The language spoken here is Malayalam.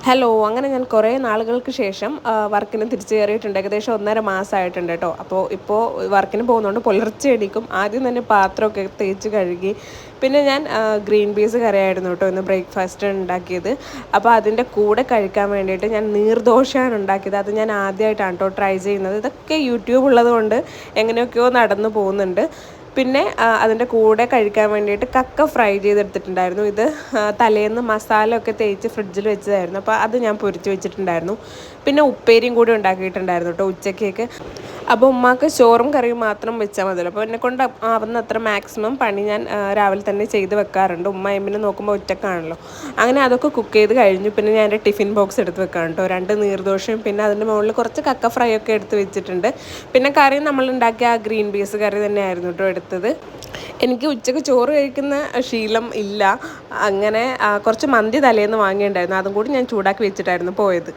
ഹലോ, അങ്ങനെ ഞാൻ കുറേ നാളുകൾക്ക് ശേഷം വർക്കിന് തിരിച്ചു കയറിയിട്ടുണ്ട്. ഏകദേശം 1.5 മാസമായിട്ടുണ്ട് കേട്ടോ. അപ്പോൾ ഇപ്പോൾ വർക്കിന് പോകുന്നതുകൊണ്ട് പുലർച്ചെ എണീക്കും. ആദ്യം തന്നെ പാത്രമൊക്കെ തേച്ച് കഴുകി. പിന്നെ ഞാൻ ഗ്രീൻ പീസ് കറിയായിരുന്നു കേട്ടോ ഇന്ന് ബ്രേക്ക്ഫാസ്റ്റ് ഉണ്ടാക്കിയത്. അപ്പോൾ അതിൻ്റെ കൂടെ കഴിക്കാൻ വേണ്ടിയിട്ട് ഞാൻ നീർദോശയാണ് ഉണ്ടാക്കിയത്. അത് ഞാൻ ആദ്യമായിട്ടാണ് കേട്ടോ ട്രൈ ചെയ്യുന്നത്. ഇതൊക്കെ യൂട്യൂബ് ഉള്ളത് കൊണ്ട് എങ്ങനെയൊക്കെയോ നടന്നു പോകുന്നുണ്ട്. പിന്നെ അതിൻ്റെ കൂടെ കഴിക്കാൻ വേണ്ടിയിട്ട് കക്ക ഫ്രൈ ചെയ്തെടുത്തിട്ടുണ്ടായിരുന്നു. ഇത് തലേന്ന് മസാല ഒക്കെ തേച്ച് ഫ്രിഡ്ജിൽ വെച്ചതായിരുന്നു. അപ്പോൾ അത് ഞാൻ പൊരിച്ച് വെച്ചിട്ടുണ്ടായിരുന്നു. പിന്നെ ഉപ്പേരിയും കൂടി ഉണ്ടാക്കിയിട്ടുണ്ടായിരുന്നു കേട്ടോ ഉച്ചക്കേക്ക്. അപ്പോൾ ഉമ്മാക്ക് ചോറും കറിയും മാത്രം വെച്ചാൽ മതിയല്ലോ. അപ്പോൾ എന്നെക്കൊണ്ട് ആവുന്ന അത്ര മാക്സിമം പണി ഞാൻ രാവിലെ തന്നെ ചെയ്ത് വെക്കാറുണ്ട്. ഉമ്മ എമ്മിനെ നോക്കുമ്പോൾ ഒറ്റക്കാണല്ലോ. അങ്ങനെ അതൊക്കെ കുക്ക് ചെയ്ത് കഴിഞ്ഞു. പിന്നെ ഞാൻ എൻ്റെ ടിഫിൻ ബോക്സ് എടുത്ത് വെക്കാം കേട്ടോ. 2 നീർദോശയും പിന്നെ അതിൻ്റെ മുകളിൽ കുറച്ച് കക്ക ഫ്രൈ ഒക്കെ എടുത്ത് വെച്ചിട്ടുണ്ട്. പിന്നെ കറി നമ്മളുണ്ടാക്കിയ ആ ഗ്രീൻ പീസ് കറി തന്നെയായിരുന്നു കേട്ടോ എടുത്തത്. എനിക്ക് ഉച്ചയ്ക്ക് ചോറ് കഴിക്കുന്ന ശീലം ഇല്ല. അങ്ങനെ കുറച്ച് മന്തി തലേന്ന് വാങ്ങിയിട്ടുണ്ടായിരുന്നു. അതും കൂടി ഞാൻ ചൂടാക്കി വെച്ചിട്ടായിരുന്നു പോയത്.